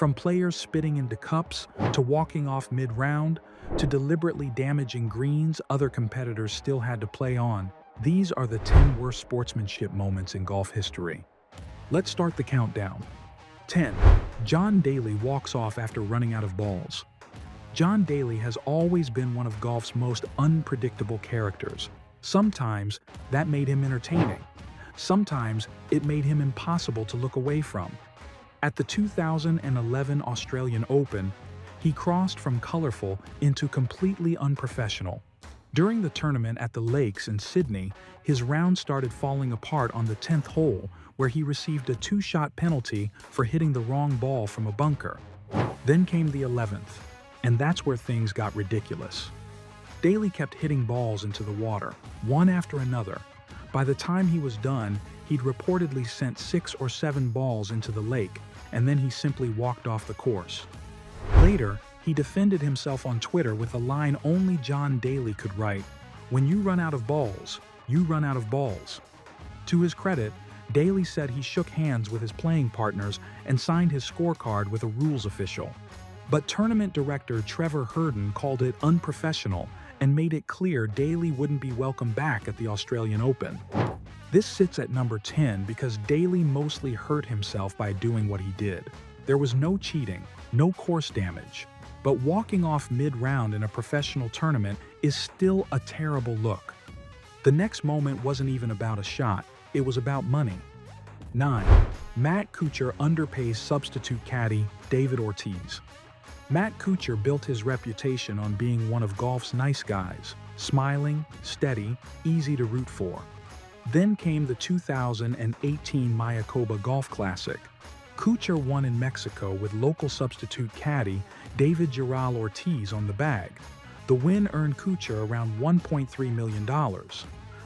From players spitting into cups, to walking off mid-round, to deliberately damaging greens other competitors still had to play on, these are the 10 worst sportsmanship moments in golf history. Let's start the countdown. 10. John Daly walks off after running out of balls. John Daly has always been one of golf's most unpredictable characters. Sometimes that made him entertaining. Sometimes it made him impossible to look away from. At the 2011 Australian Open, he crossed from colorful into completely unprofessional. During the tournament at the Lakes in Sydney, his round started falling apart on the 10th hole, where he received a 2-shot penalty for hitting the wrong ball from a bunker. Then came the 11th, and that's where things got ridiculous. Daly kept hitting balls into the water, one after another. By the time he was done, he'd reportedly sent 6 or 7 balls into the lake, and then he simply walked off the course. Later, he defended himself on Twitter with a line only John Daly could write: "When you run out of balls, you run out of balls." To his credit, Daly said he shook hands with his playing partners and signed his scorecard with a rules official. But tournament director Trevor Herden called it unprofessional and made it clear Daly wouldn't be welcome back at the Australian Open. This sits at number 10 because Daly mostly hurt himself by doing what he did. There was no cheating, no course damage, but walking off mid-round in a professional tournament is still a terrible look. The next moment wasn't even about a shot, it was about money. 9. Matt Kuchar underpays substitute caddy David Ortiz. Matt Kuchar built his reputation on being one of golf's nice guys, smiling, steady, easy to root for. Then came the 2018 Mayakoba Golf Classic. Kuchar won in Mexico with local substitute caddy David Giral Ortiz on the bag. The win earned Kuchar around $1.3 million,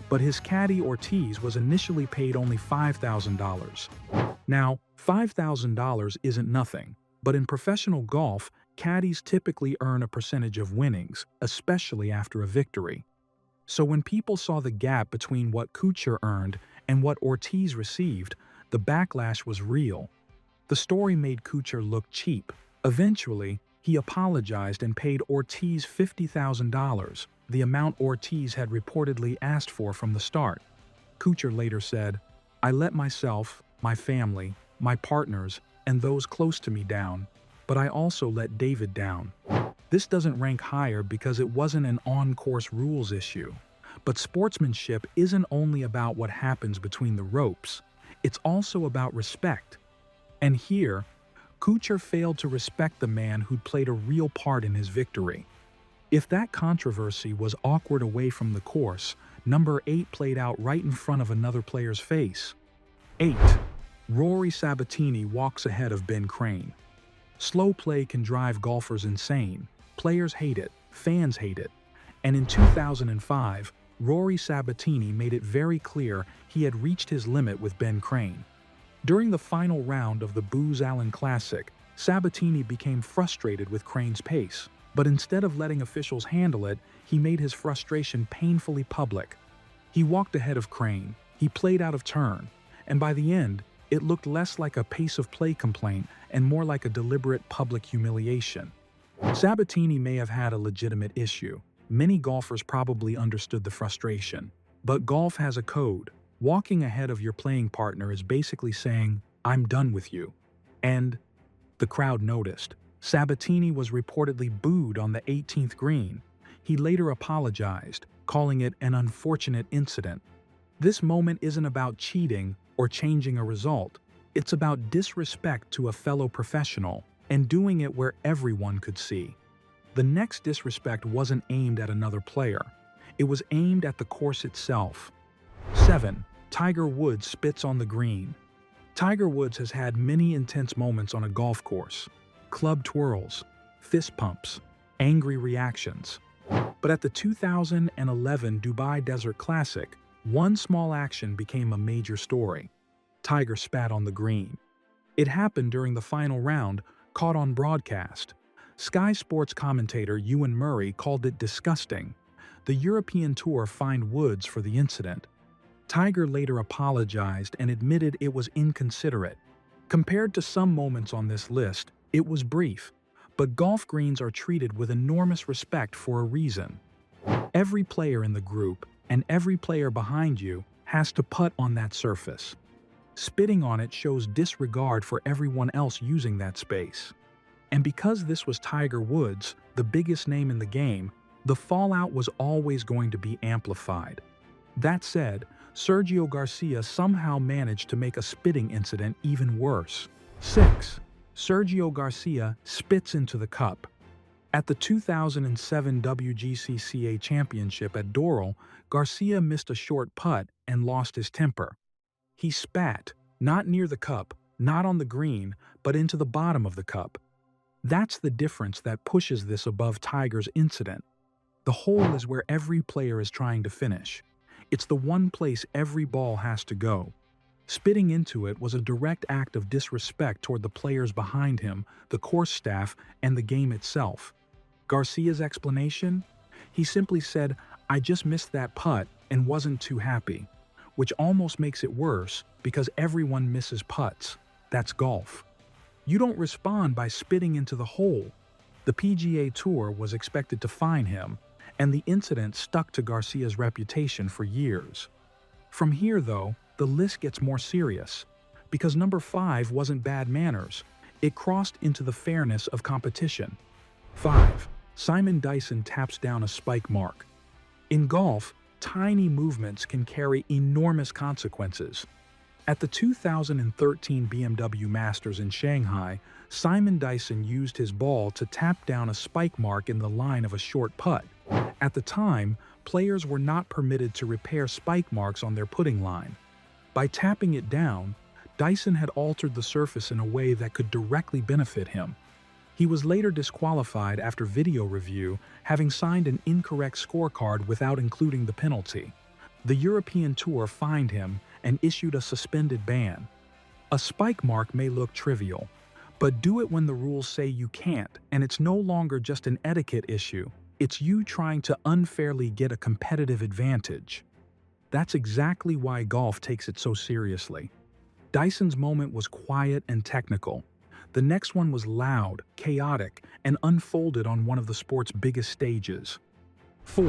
but his caddy Ortiz was initially paid only $5,000. Now, $5,000 isn't nothing, but in professional golf, caddies typically earn a percentage of winnings, especially after a victory. So when people saw the gap between what Kuchar earned and what Ortiz received, the backlash was real. The story made Kuchar look cheap. Eventually, he apologized and paid Ortiz $50,000, the amount Ortiz had reportedly asked for from the start. Kuchar later said, "I let myself, my family, my partners, and those close to me down, but I also let David down." This doesn't rank higher because it wasn't an on-course rules issue. But sportsmanship isn't only about what happens between the ropes, it's also about respect. And here, Kuchar failed to respect the man who'd played a real part in his victory. If that controversy was awkward away from the course, number 8 played out right in front of another player's face. 8. Rory Sabatini walks ahead of Ben Crane. Slow play can drive golfers insane. Players hate it, fans hate it. And in 2005, Rory Sabatini made it very clear he had reached his limit with Ben Crane. During the final round of the Booz Allen Classic, Sabatini became frustrated with Crane's pace, but instead of letting officials handle it, he made his frustration painfully public. He walked ahead of Crane, he played out of turn, and by the end, it looked less like a pace of play complaint and more like a deliberate public humiliation. Sabatini may have had a legitimate issue. Many golfers probably understood the frustration. But golf has a code. Walking ahead of your playing partner is basically saying, "I'm done with you." And the crowd noticed. Sabatini was reportedly booed on the 18th green. He later apologized, calling it an unfortunate incident. This moment isn't about cheating or changing a result. It's about disrespect to a fellow professional, and doing it where everyone could see. The next disrespect wasn't aimed at another player. It was aimed at the course itself. 7. Tiger Woods spits on the green. Tiger Woods has had many intense moments on a golf course. Club twirls, fist pumps, angry reactions. But at the 2011 Dubai Desert Classic, one small action became a major story. Tiger spat on the green. It happened during the final round, caught on broadcast. Sky Sports commentator Ewan Murray called it disgusting. The European Tour fined Woods for the incident. Tiger later apologized and admitted it was inconsiderate. Compared to some moments on this list, It was brief, but golf greens are treated with enormous respect for a reason. Every player in the group and every player behind you has to putt on that surface. Spitting on it shows disregard for everyone else using that space. And because this was Tiger Woods, the biggest name in the game, the fallout was always going to be amplified. That said, Sergio Garcia somehow managed to make a spitting incident even worse. 6. Sergio Garcia spits into the cup. At the 2007 WGCCA Championship at Doral, Garcia missed a short putt and lost his temper. He spat, not near the cup, not on the green, but into the bottom of the cup. That's the difference that pushes this above Tiger's incident. The hole is where every player is trying to finish. It's the one place every ball has to go. Spitting into it was a direct act of disrespect toward the players behind him, the course staff, and the game itself. Garcia's explanation? He simply said, "I just missed that putt and wasn't too happy," which almost makes it worse because everyone misses putts. That's golf. You don't respond by spitting into the hole. The PGA Tour was expected to fine him, and the incident stuck to Garcia's reputation for years. From here, though, the list gets more serious, because number 5 wasn't bad manners. It crossed into the fairness of competition. 5. Simon Dyson taps down a spike mark. In golf, tiny movements can carry enormous consequences. At the 2013 BMW Masters in Shanghai, Simon Dyson used his ball to tap down a spike mark in the line of a short putt. At the time, players were not permitted to repair spike marks on their putting line. By tapping it down, Dyson had altered the surface in a way that could directly benefit him. He was later disqualified after video review, having signed an incorrect scorecard without including the penalty. The European Tour fined him and issued a suspended ban. A spike mark may look trivial, but do it when the rules say you can't, and it's no longer just an etiquette issue. It's you trying to unfairly get a competitive advantage. That's exactly why golf takes it so seriously. Dyson's moment was quiet and technical. The next one was loud, chaotic, and unfolded on one of the sport's biggest stages. 4.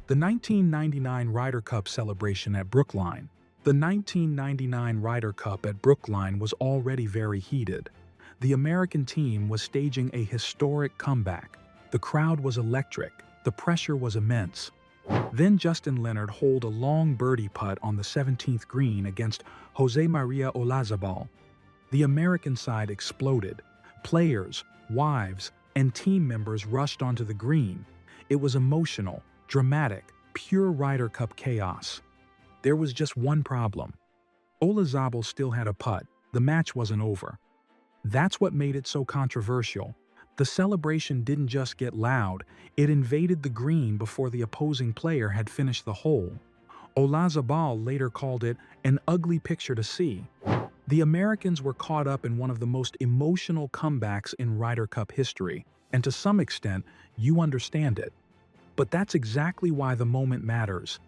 The 1999 Ryder Cup celebration at Brookline. The 1999 Ryder Cup at Brookline was already very heated. The American team was staging a historic comeback. The crowd was electric. The pressure was immense. Then Justin Leonard holed a long birdie putt on the 17th green against Jose Maria Olazabal. The American side exploded. Players, wives, and team members rushed onto the green. It was emotional, dramatic, pure Ryder Cup chaos. There was just one problem. Olazabal still had a putt. The match wasn't over. That's what made it so controversial. The celebration didn't just get loud, it invaded the green before the opposing player had finished the hole. Olazabal later called it an ugly picture to see. The Americans were caught up in one of the most emotional comebacks in Ryder Cup history, and to some extent, you understand it. But that's exactly why the moment matters.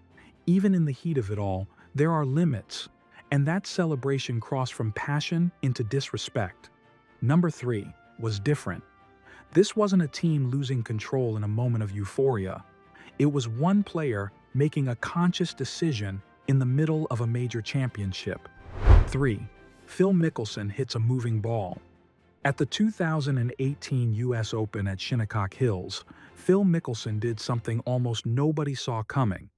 Even in the heat of it all, there are limits, and that celebration crossed from passion into disrespect. Number 3 was different. This wasn't a team losing control in a moment of euphoria. It was one player making a conscious decision in the middle of a major championship. 3. Phil Mickelson hits a moving ball. At the 2018 US Open at Shinnecock Hills, Phil Mickelson did something almost nobody saw coming.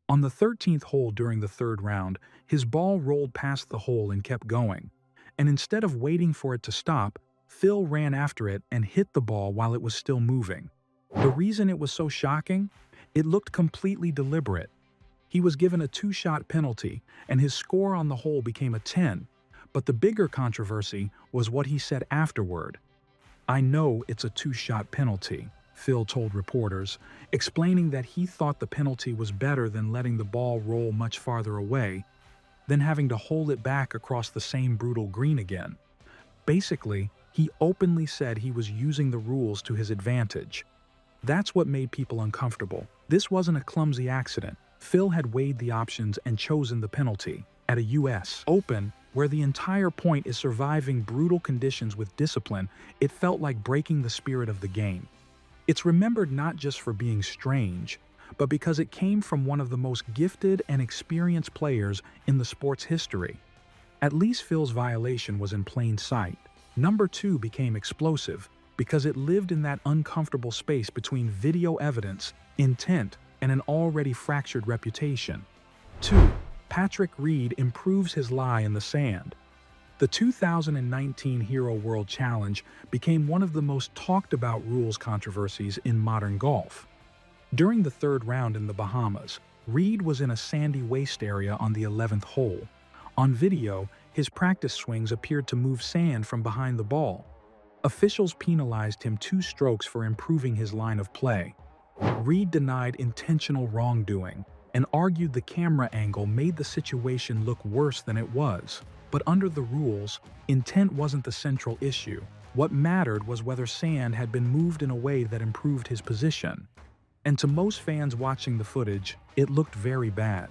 On the 13th hole during the third round, his ball rolled past the hole and kept going. And instead of waiting for it to stop, Phil ran after it and hit the ball while it was still moving. The reason it was so shocking? It looked completely deliberate. He was given a 2-shot penalty, and his score on the hole became a 10. But the bigger controversy was what he said afterward. "I know it's a 2-shot penalty," Phil told reporters, explaining that he thought the penalty was better than letting the ball roll much farther away, then having to hold it back across the same brutal green again. Basically, he openly said he was using the rules to his advantage. That's what made people uncomfortable. This wasn't a clumsy accident. Phil had weighed the options and chosen the penalty. At a US Open, where the entire point is surviving brutal conditions with discipline, it felt like breaking the spirit of the game. It's remembered not just for being strange, but because it came from one of the most gifted and experienced players in the sport's history. At least Phil's violation was in plain sight. Number 2 became explosive because it lived in that uncomfortable space between video evidence, intent, and an already fractured reputation. 2. Patrick Reed improves his lie in the sand. The 2019 Hero World Challenge became one of the most talked about rules controversies in modern golf. During the third round in the Bahamas, Reed was in a sandy waste area on the 11th hole. On video, his practice swings appeared to move sand from behind the ball. Officials penalized him 2 strokes for improving his line of play. Reed denied intentional wrongdoing and argued the camera angle made the situation look worse than it was. But under the rules, intent wasn't the central issue. What mattered was whether sand had been moved in a way that improved his position. And to most fans watching the footage, it looked very bad.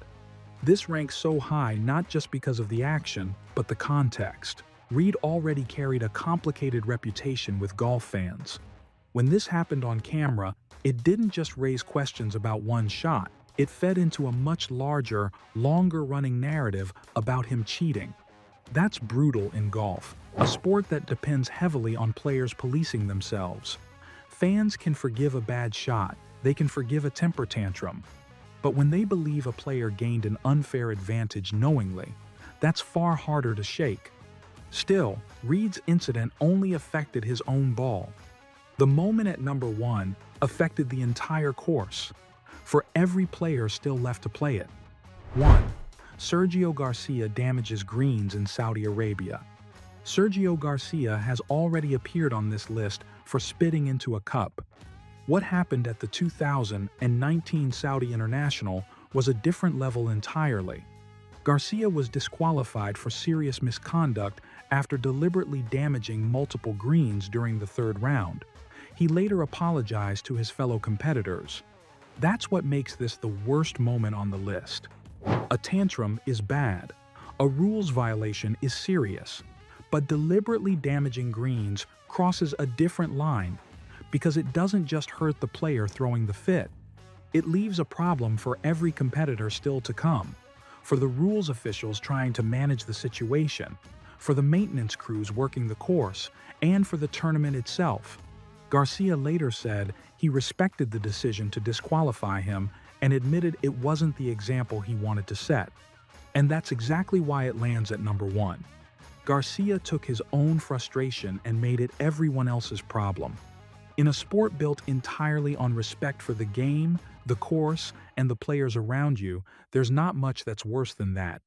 This ranks so high not just because of the action, but the context. Reed already carried a complicated reputation with golf fans. When this happened on camera, it didn't just raise questions about one shot. It fed into a much larger, longer-running narrative about him cheating. That's brutal in golf, a sport that depends heavily on players policing themselves. Fans can forgive a bad shot, they can forgive a temper tantrum. But when they believe a player gained an unfair advantage knowingly, that's far harder to shake. Still, Reed's incident only affected his own ball. The moment at number 1 affected the entire course, for every player still left to play it. 1. Sergio Garcia damages greens in Saudi Arabia. Sergio Garcia has already appeared on this list for spitting into a cup. What happened at the 2019 Saudi International was a different level entirely. Garcia was disqualified for serious misconduct after deliberately damaging multiple greens during the third round. He later apologized to his fellow competitors. That's what makes this the worst moment on the list. A tantrum is bad. A rules violation is serious. But deliberately damaging greens crosses a different line because it doesn't just hurt the player throwing the fit. It leaves a problem for every competitor still to come, for the rules officials trying to manage the situation, for the maintenance crews working the course, and for the tournament itself. Garcia later said he respected the decision to disqualify him and admitted it wasn't the example he wanted to set. And that's exactly why it lands at number 1. Garcia took his own frustration and made it everyone else's problem. In a sport built entirely on respect for the game, the course, and the players around you, there's not much that's worse than that.